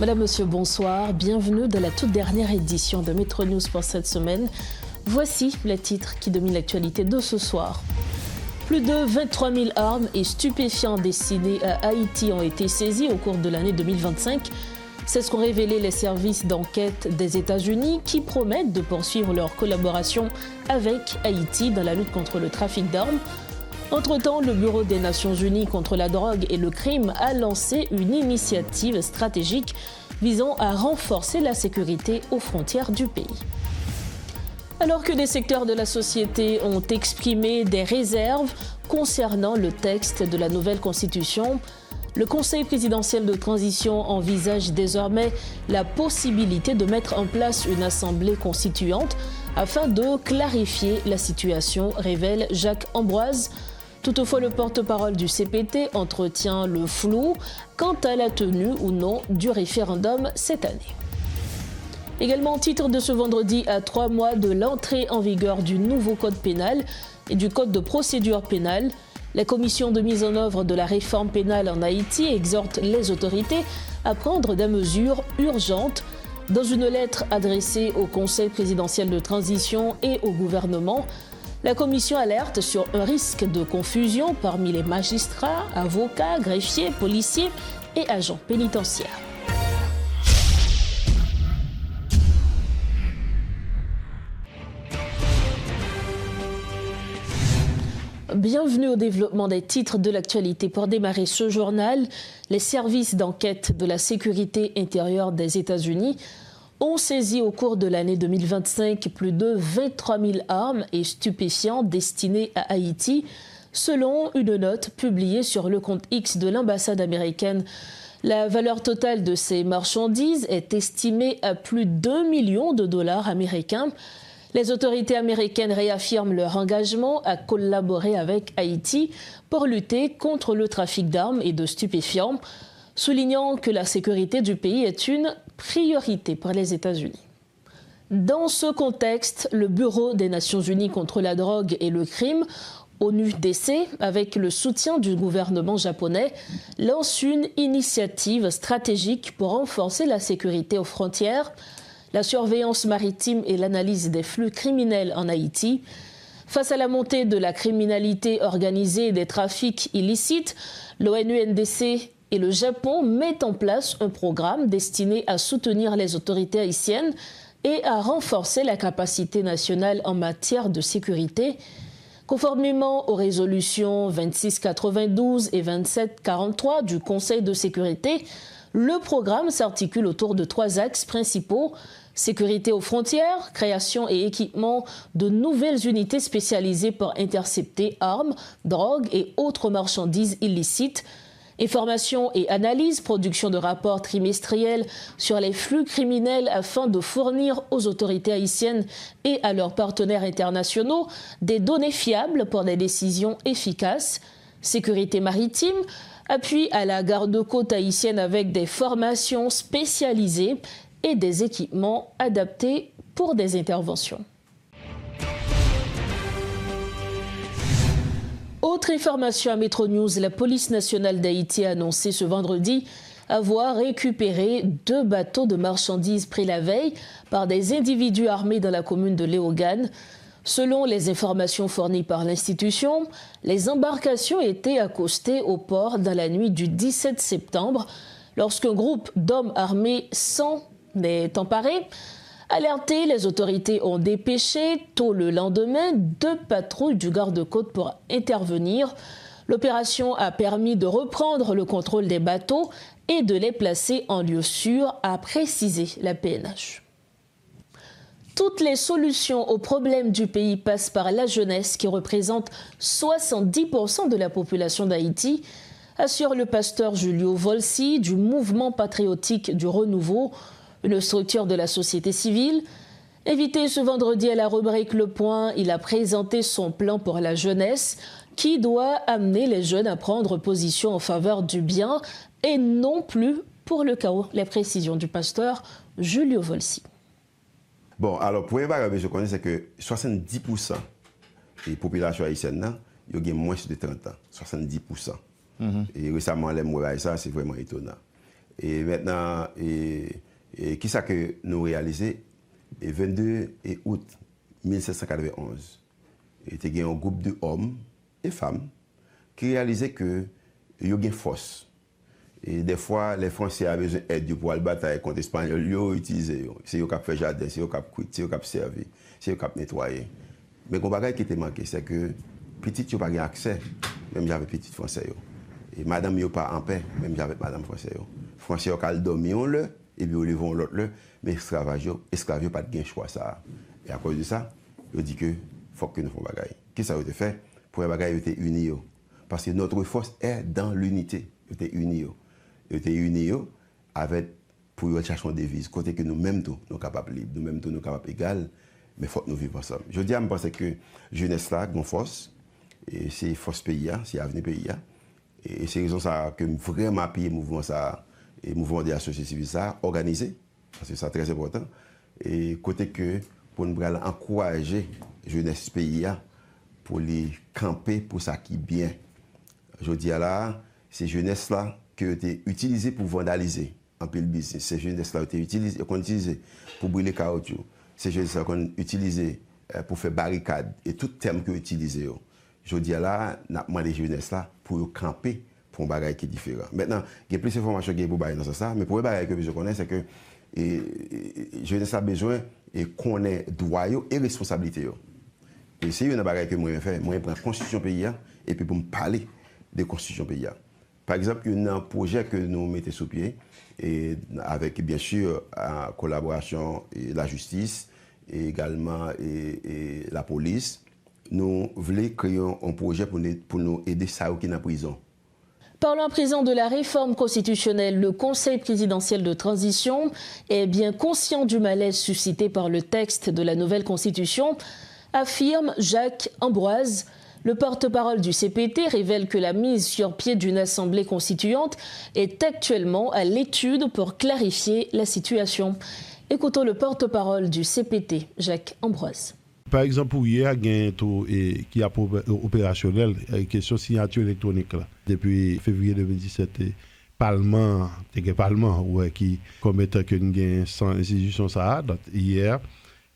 Madame, Monsieur, bonsoir. Bienvenue dans la toute dernière édition de Metro News pour cette semaine. Voici les titres qui dominent l'actualité de ce soir. Plus de 23 000 armes et stupéfiants destinés à Haïti ont été saisis au cours de l'année 2025. C'est ce qu'ont révélé les services d'enquête des États-Unis qui promettent de poursuivre leur collaboration avec Haïti dans la lutte contre le trafic d'armes. Entre-temps, le Bureau des Nations Unies contre la drogue et le crime a lancé une initiative stratégique visant à renforcer la sécurité aux frontières du pays. Alors que des secteurs de la société ont exprimé des réserves concernant le texte de la nouvelle Constitution, le Conseil présidentiel de transition envisage désormais la possibilité de mettre en place une assemblée constituante afin de clarifier la situation, révèle Jacques Ambroise. Toutefois, le porte-parole du CPT entretient le flou quant à la tenue ou non du référendum cette année. Également, titre de ce vendredi, à 3 mois de l'entrée en vigueur du nouveau code pénal et du code de procédure pénale, la commission de mise en œuvre de la réforme pénale en Haïti exhorte les autorités à prendre des mesures urgentes. Dans une lettre adressée au Conseil présidentiel de transition et au gouvernement, la commission alerte sur un risque de confusion parmi les magistrats, avocats, greffiers, policiers et agents pénitentiaires. Bienvenue au développement des titres de l'actualité. Pour démarrer ce journal, les services d'enquête de la sécurité intérieure des États-Unis ont saisi au cours de l'année 2025 plus de 23 000 armes et stupéfiants destinés à Haïti, selon une note publiée sur le compte X de l'ambassade américaine. La valeur totale de ces marchandises est estimée à plus d'1 million de dollars américains. Les autorités américaines réaffirment leur engagement à collaborer avec Haïti pour lutter contre le trafic d'armes et de stupéfiants, soulignant que la sécurité du pays est une priorité pour les États-Unis. Dans ce contexte, le Bureau des Nations Unies contre la drogue et le crime, ONUDC, avec le soutien du gouvernement japonais, lance une initiative stratégique pour renforcer la sécurité aux frontières, la surveillance maritime et l'analyse des flux criminels en Haïti. Face à la montée de la criminalité organisée et des trafics illicites, l'ONUDC et le Japon mettent en place un programme destiné à soutenir les autorités haïtiennes et à renforcer la capacité nationale en matière de sécurité. Conformément aux résolutions 2692 et 2743 du Conseil de sécurité, le programme s'articule autour de 3 axes principaux: sécurité aux frontières, création et équipement de nouvelles unités spécialisées pour intercepter armes, drogues et autres marchandises illicites, information et analyse, production de rapports trimestriels sur les flux criminels afin de fournir aux autorités haïtiennes et à leurs partenaires internationaux des données fiables pour des décisions efficaces, sécurité maritime, appui à la garde-côte haïtienne avec des formations spécialisées et des équipements adaptés pour des interventions. Autre information à Metro News, la police nationale d'Haïti a annoncé ce vendredi avoir récupéré 2 bateaux de marchandises pris la veille par des individus armés dans la commune de Léogane. Selon les informations fournies par l'institution, les embarcations étaient accostées au port dans la nuit du 17 septembre lorsqu'un groupe d'hommes armés s'en est emparé. Alertés, les autorités ont dépêché tôt le lendemain 2 patrouilles du garde-côte pour intervenir. L'opération a permis de reprendre le contrôle des bateaux et de les placer en lieu sûr, a précisé la PNH. Toutes les solutions aux problèmes du pays passent par la jeunesse qui représente 70% de la population d'Haïti, assure le pasteur Julio Volsi du mouvement patriotique du Renouveau, une structure de la société civile. Invité ce vendredi à la rubrique Le Point, il a présenté son plan pour la jeunesse qui doit amener les jeunes à prendre position en faveur du bien et non plus pour le chaos. Les précisions du pasteur Julio Volsi. Bon, alors, pour que je connais, c'est que 70% des populations haïtiennes, ils ont moins de 30 ans. 70%. Et récemment, les mots ça, c'est vraiment étonnant. Et maintenant, qui ça que nous réalisons? Le 22 août 1791, il y a un groupe d'hommes et femmes qui réalisaient que il y a une force. Et des fois, les Français avaient besoin d'aide pour la bataille contre les Espagnols. Ils ont utilisé. C'est eux qui ont fait jardin, c'est eux qui ont cuit, c'est eux qui ont servi, c'est eux qui ont nettoyé. Mais le bagage qui était manqué, c'est que petit, ils n'ont pas accès, même j'avais petit Français. Et madame, ils n'ont pas en paix, même j'avais madame Français. Français, ils ont dormi le, et puis ils lèvent l'autre, mais esclavage, n'ont pas de choix. Ça. Et à cause de ça, ils ont dit que faut que nous fassions bagage. Qu'est-ce que ça a été fait? Pour les bagages, ils étaient unis. Parce que notre force est dans l'unité. Ils étaient unis. Ils étaient unis avec, pour chercher une devise. Côté que nous-mêmes, nous sommes capables libres, nous-mêmes, nous sommes capables égal, mais il faut que nous vivions ensemble. Je dis à me penser que la jeunesse là, une force, et c'est force pays, c'est avenir pays. Et c'est raison ça que vraiment appuyer le mouvement ça, et mouvement des sociétés civiles ça, organisé, parce que c'est très important. Et côté que, pour nous encourager la jeunesse pays, pour les camper pour ça qui est bien. Je dis à là, ces jeunesses là, qui ont été utilisées pour vandaliser en pile business. Ces jeunesses là ont été utilisées pour brûler caoutchouc. Ces jeunesses là ont été utilisées pour faire barricades et tout terme qu'ils ont utilisé. Je dis à là, nous avons demandé les jeunesses là pour camper pour un bagage qui est différent. Maintenant, il y a plus d'informations pour dans ça, mais pour le bagage que je connais, c'est que les jeunesses a besoin de connaître droits et responsabilités. Et c'est une bagage que moi je fais. Moi je prends la constitution pays et puis pour me parler de la constitution pays. Par exemple, il y a un projet que nous mettons sur pied, et avec bien sûr en collaboration de la justice et également et la police. Nous voulons créer un projet pour nous aider à qui sont en prison. Parlant à présent de la réforme constitutionnelle, le Conseil présidentiel de transition est bien conscient du malaise suscité par le texte de la nouvelle Constitution, affirme Jacques Ambroise. Le porte-parole du CPT révèle que la mise sur pied d'une assemblée constituante est actuellement à l'étude pour clarifier la situation. Écoutons le porte-parole du CPT, Jacques Ambroise. Par exemple, hier, il y a un tour qui est opérationnel, la question de signature électronique. Là. Depuis février 2017, Parlement qui comme étant que nous avons 100 institutions, ça hier,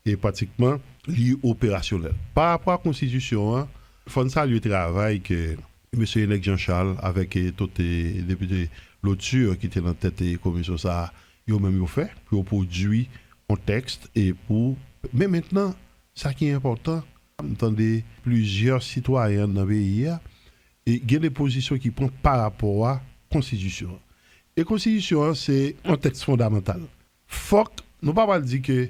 est pratiquement lié opérationnel. Par rapport à la Constitution, il faut saluer le travail que M. Elec Jean-Charles, avec tous les députés, l'autre qui était dans la tête de la commission, ça, ils ont même fait, pour produire un texte et pour. Mais maintenant, ce qui est important, entendez plusieurs citoyens dans le pays et il y a des positions qui prennent par rapport à la Constitution. Et la Constitution, c'est un texte fondamental. Faut que nous ne pouvons pas dire que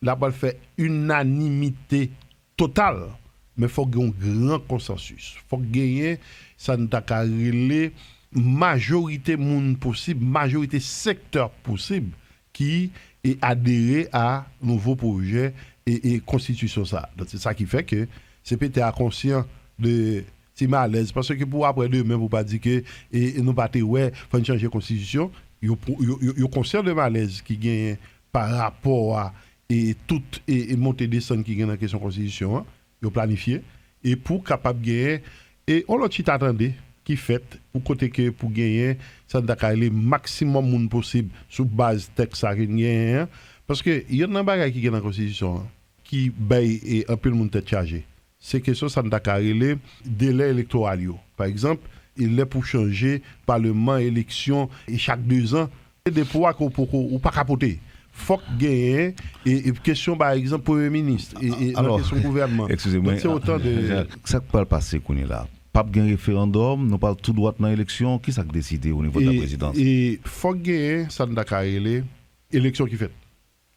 la balle fait unanimité totale, mais il faut qu'il y ait un grand consensus. Il faut qu'il y ait une majorité monde possible, majorité secteur possible qui est adhéré à nouveau projet et constitution ça. Donc c'est ça qui fait que CPT a conscient de c'est malaise parce que pour après demain pour pas dire que et nous pas ouais faut changer constitution, yo conscient de malaise qui gagne par rapport à et toute et montée descendre qui gagne dans la question constitution, yo planifié et pour capable gagner et on l'autre attendait qui fait pour côté que pour gagner ça doit le maximum monde possible sur base texte ça gagner parce que il y a un bagage qui est dans la constitution qui baille et un peu le monde tête chargé c'est que ça doit le délai électoral par exemple il est pour changer parlement élection et chaque 2 ans et des pouvoirs ou pas capoter faut gagner et question par exemple premier ministre et la question gouvernement excusez-moi c'est autant de ça peut pas passer qu'on est là pas de référendum, nous parlons tout droit dans l'élection, qui ça décidé au niveau de la présidence? Et faut gagner ça n'a élection qui fait.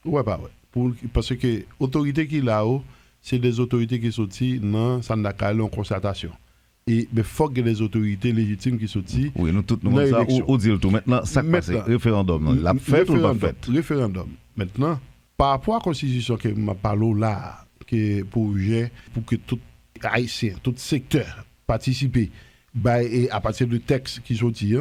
Ouais pas ouais. Parce que autorité qui là-haut, c'est des autorités qui sont dans ça n'a en concertation. Et mais faut que les autorités légitimes qui sont oui, nous tout nous ça ou dire tout maintenant ça passe référendum la fait ou pas fait. Référendum. Maintenant par rapport à la constitution que m'a parlé là que pour que tout haïtien, tout secteur participer et à partir du texte qui sorti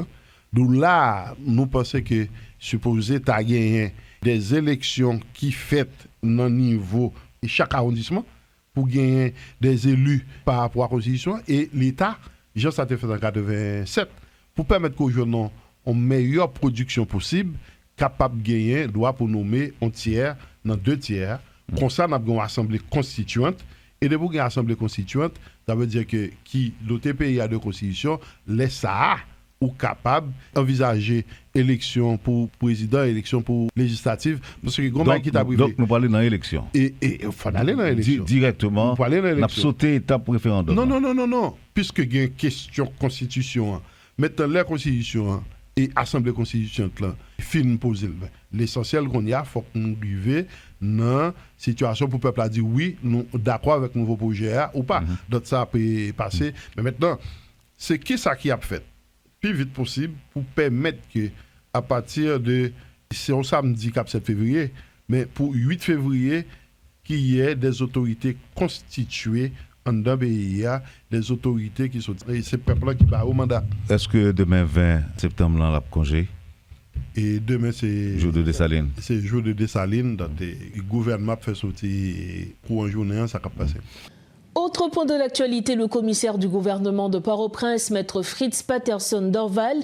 donc là nous pensons que supposé tu as gagné des élections qui faites dans niveau et chaque arrondissement pour gagner des élus par rapport à la constitution et l'état genre ça a été fait en 87 pour permettre qu'aujourd'hui une meilleure production possible, capable de gagner, doit pour nommer un tiers, dans 2 tiers. Comme ça, nous avons une assemblée constituante. Et de une assemblée constituante, ça veut dire que l'autre pays a de constitution, laisse ça ou capable d'envisager élection pour président, élection pour législative. Parce que donc nous parlons dans l'élection. Et il faut aller dans l'élection. Directement, nous avons sauté étape référendum. Non. Puisque il y a une question constitution. Maintenant, la constitution et l'assemblée constituante, fin posé. L'essentiel qu'on y a, il faut qu'on arrive dans une situation pour le peuple a dit oui, nous d'accord avec le nouveau projet ou pas. Donc ça peut passer. Mais maintenant, c'est qui ça qui a fait plus vite possible pour permettre que à partir de c'est un samedi 7 février, mais pour 8 février, qu'il y ait des autorités constituées en d'un pays, des autorités qui sont ces peuples qui va au mandat. Est-ce que demain 20 septembre là, la congé? Et demain c'est jour de Dessalines. C'est jour de Dessalines, donc le gouvernement fait sortir pour un journée, ça va passer. Autre point de l'actualité, le commissaire du gouvernement de Port-au-Prince, maître Fritz Patterson Dorval,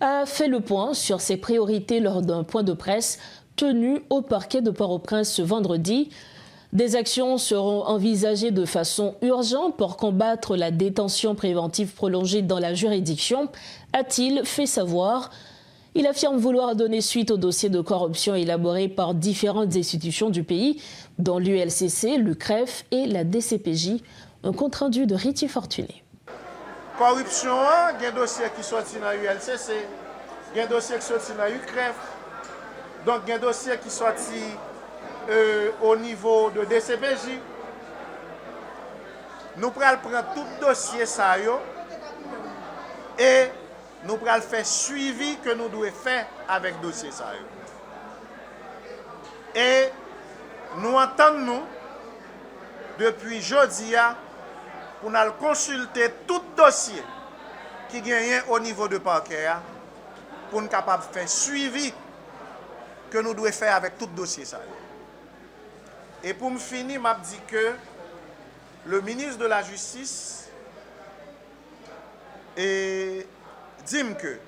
a fait le point sur ses priorités lors d'un point de presse tenu au parquet de Port-au-Prince ce vendredi. Des actions seront envisagées de façon urgente pour combattre la détention préventive prolongée dans la juridiction, a-t-il fait savoir. Il affirme vouloir donner suite au dossier de corruption élaboré par différentes institutions du pays, dont l'ULCC, le CREF et la DCPJ. Un compte-rendu de Riti Fortuné. Corruption, il y a un dossier qui sorti dans l'ULCC, il y a un dossier qui sorti dans l'UCREF, donc il y a un dossier qui sorti au niveau de DCPJ. Nous prenons tout dossier ça et nous prenons faire suivi que nous devons faire avec le dossier ça. Et nous entendons depuis jeudi pour nous consulter tout dossier qui gagne au niveau de parquet pour nous capable de faire suivi que nous devons faire avec tout dossier ça. Et pour me finir, je dis que le ministre de la Justice dit que le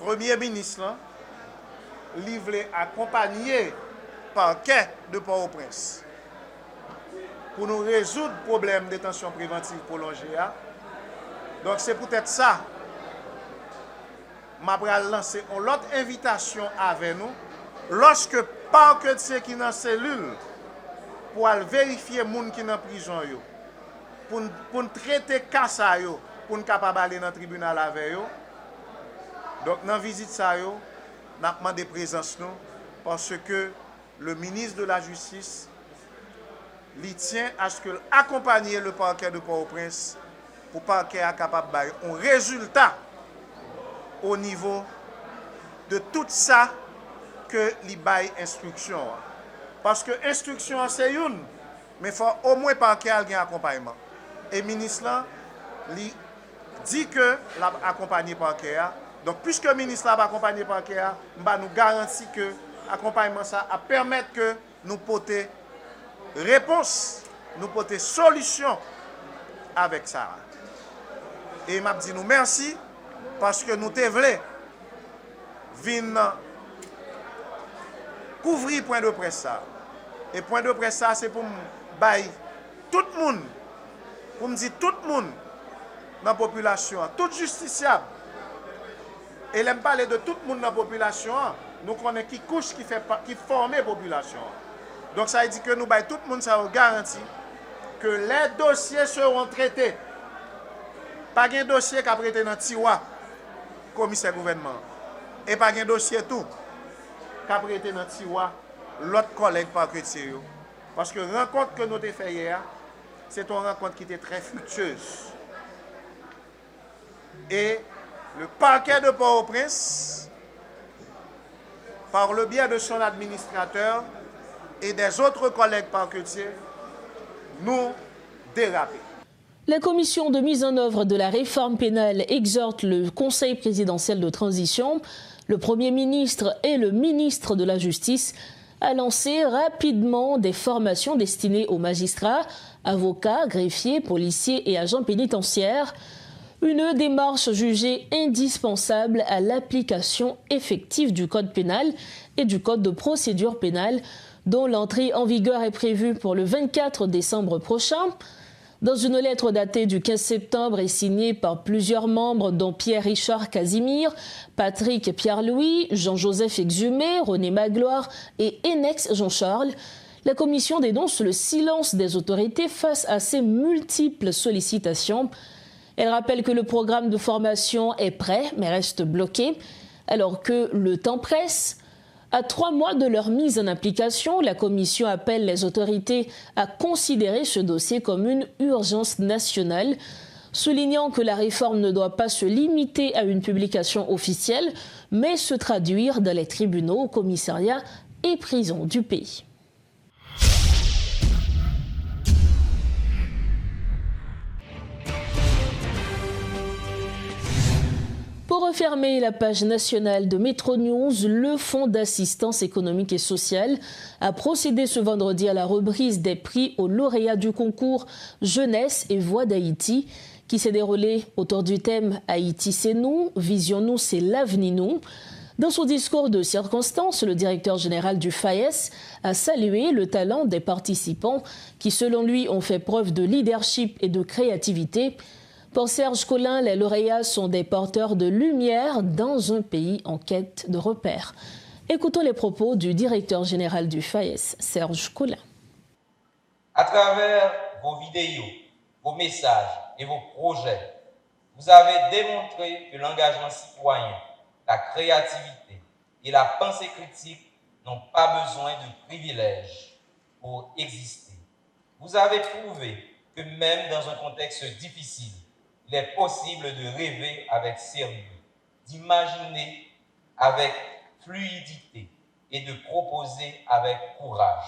Premier ministre voulait accompagner le parquet de Port-au-Prince pour nous résoudre le problème de détention préventive prolongée. Donc c'est peut-être ça. Je vais lancer une autre invitation avec nous. Lorsque le parquet qui est dans la cellule, pour vérifier les gens qui sont en prison, pour traiter les cas, pour nous capable aller dans le tribunal avec eux. Donc dans la visite, nous avons demandé présence parce que le ministre de la Justice il tient à ce que accompagner le parquet de Port-au-Prince pour que le parquet soit capable de un résultat au niveau de tout ça que il baille instruction. Parce que l'instruction c'est une, mais il faut au moins le parquet ait un accompagnement. Et le ministre là, dit que l'a accompagné par parquet. Donc puisque le ministre l'a accompagné par parquet, nous garantit que l'accompagnement ça a permettre que nous porter réponse, nous porter solution avec ça. Et m'a dit nous merci parce que nous te voulons venir couvrir point de presse ça. Et point de presse ça c'est pour bailler tout le monde, pour me dire tout le monde dans la population, tout justiciable. Et l'aime parler de tout le monde dans la population, nous connaissons qui couche qui forme la population. Donc ça veut dire que nous baillons tout le monde ça garantit que les dossiers seront traités. Pas de dossier qui a prêté dans tiroir commissaire gouvernement. Et pas de dossier tout qui a prêté dans tiroir l'autre collègue parquetier. Parce que la rencontre que nous avons fait hier, c'est une rencontre qui était très fructueuse. Et le parquet de Port-au-Prince, par le biais de son administrateur et des autres collègues parquetiers, nous dérapent. La commission de mise en œuvre de la réforme pénale exhorte le Conseil présidentiel de transition, le Premier ministre et le ministre de la Justice à lancer rapidement des formations destinées aux magistrats, avocats, greffiers, policiers et agents pénitentiaires. Une démarche jugée indispensable à l'application effective du Code pénal et du Code de procédure pénale, dont l'entrée en vigueur est prévue pour le 24 décembre prochain. Dans une lettre datée du 15 septembre et signée par plusieurs membres dont Pierre-Richard Casimir, Patrick Pierre-Louis, Jean-Joseph Exhumé, René Magloire et Enex Jean-Charles, la commission dénonce le silence des autorités face à ces multiples sollicitations. Elle rappelle que le programme de formation est prêt mais reste bloqué alors que le temps presse. À 3 mois de leur mise en application, la Commission appelle les autorités à considérer ce dossier comme une urgence nationale, soulignant que la réforme ne doit pas se limiter à une publication officielle, mais se traduire dans les tribunaux, commissariats et prisons du pays. Pour refermer la page nationale de Métro News, le Fonds d'assistance économique et sociale a procédé ce vendredi à la reprise des prix aux lauréats du concours Jeunesse et Voix d'Haïti, qui s'est déroulé autour du thème Haïti c'est nous, Vision nous c'est l'avenir nous. Dans son discours de circonstance, le directeur général du FAES a salué le talent des participants qui, selon lui, ont fait preuve de leadership et de créativité. Pour Serge Collin, les lauréats sont des porteurs de lumière dans un pays en quête de repères. Écoutons les propos du directeur général du FAES, Serge Collin. À travers vos vidéos, vos messages et vos projets, vous avez démontré que l'engagement citoyen, la créativité et la pensée critique n'ont pas besoin de privilèges pour exister. Vous avez prouvé que même dans un contexte difficile, il est possible de rêver avec sérieux, d'imaginer avec fluidité et de proposer avec courage.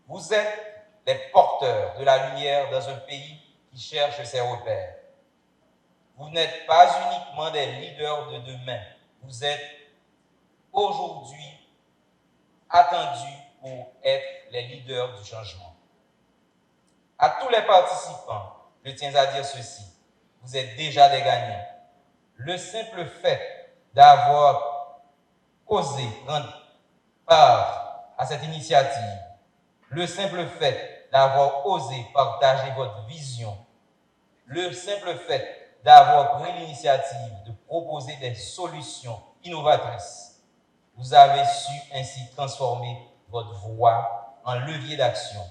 Vous êtes les porteurs de la lumière dans un pays qui cherche ses repères. Vous n'êtes pas uniquement des leaders de demain, vous êtes aujourd'hui attendus pour être les leaders du changement. À tous les participants, je tiens à dire ceci, vous êtes déjà des gagnants. Le simple fait d'avoir osé prendre part à cette initiative, le simple fait d'avoir osé partager votre vision, le simple fait d'avoir pris l'initiative de proposer des solutions innovatrices, vous avez su ainsi transformer votre voix en levier d'action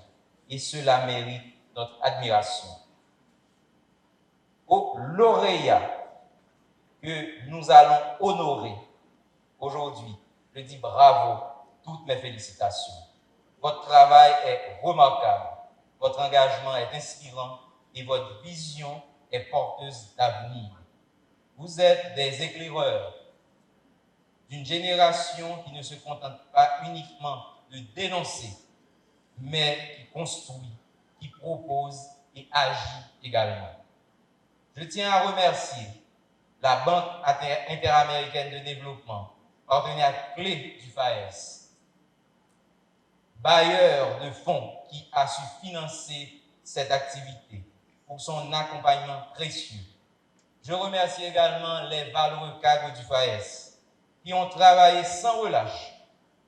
et cela mérite notre admiration. Aux lauréats que nous allons honorer aujourd'hui, je dis bravo, toutes mes félicitations. Votre travail est remarquable, votre engagement est inspirant et votre vision est porteuse d'avenir. Vous êtes des éclaireurs d'une génération qui ne se contente pas uniquement de dénoncer, mais qui construit, qui propose et agit également. Je tiens à remercier la Banque interaméricaine de développement, partenaire clé du FAES, bailleur de fonds qui a su financer cette activité pour son accompagnement précieux. Je remercie également les valeureux cadres du FAES qui ont travaillé sans relâche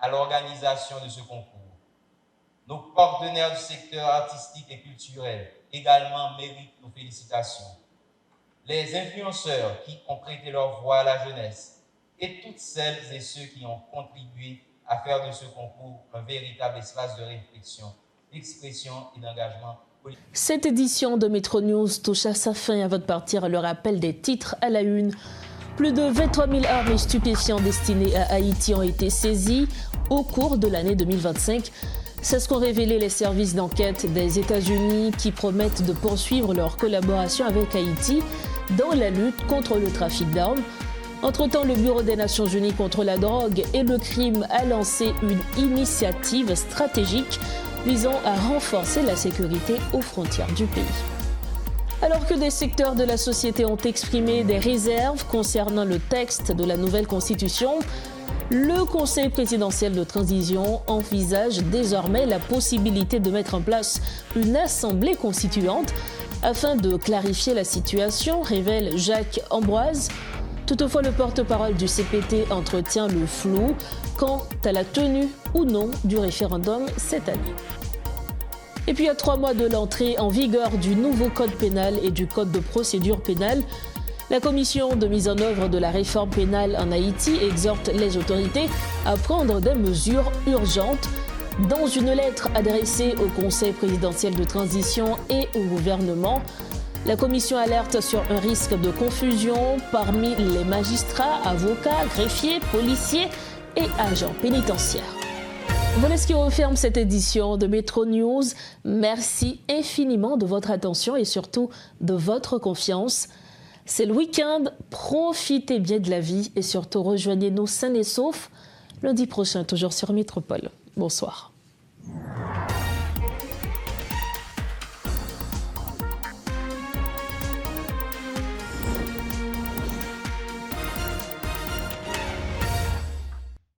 à l'organisation de ce concours. Nos partenaires du secteur artistique et culturel également méritent nos félicitations. Les influenceurs qui ont prêté leur voix à la jeunesse et toutes celles et ceux qui ont contribué à faire de ce concours un véritable espace de réflexion, d'expression et d'engagement politique. Cette édition de Métro News touche à sa fin. À votre partir, le rappel des titres à la une. Plus de 23 000 armes et stupéfiants destinés à Haïti ont été saisis au cours de l'année 2025. C'est ce qu'ont révélé les services d'enquête des États-Unis qui promettent de poursuivre leur collaboration avec Haïti dans la lutte contre le trafic d'armes. Entre-temps, le Bureau des Nations Unies contre la drogue et le crime a lancé une initiative stratégique visant à renforcer la sécurité aux frontières du pays. Alors que des secteurs de la société ont exprimé des réserves concernant le texte de la nouvelle Constitution, le Conseil présidentiel de transition envisage désormais la possibilité de mettre en place une assemblée constituante afin de clarifier la situation, révèle Jacques Ambroise. Toutefois, le porte-parole du CPT entretient le flou quant à la tenue ou non du référendum cette année. Et puis, à 3 mois de l'entrée en vigueur du nouveau code pénal et du code de procédure pénale, la commission de mise en œuvre de la réforme pénale en Haïti exhorte les autorités à prendre des mesures urgentes. Dans une lettre adressée au Conseil présidentiel de transition et au gouvernement, la commission alerte sur un risque de confusion parmi les magistrats, avocats, greffiers, policiers et agents pénitentiaires. Voilà ce qui referme cette édition de Métro News. Merci infiniment de votre attention et surtout de votre confiance. C'est le week-end, profitez bien de la vie et surtout rejoignez-nous sains et saufs lundi prochain, toujours sur Métropole. Bonsoir.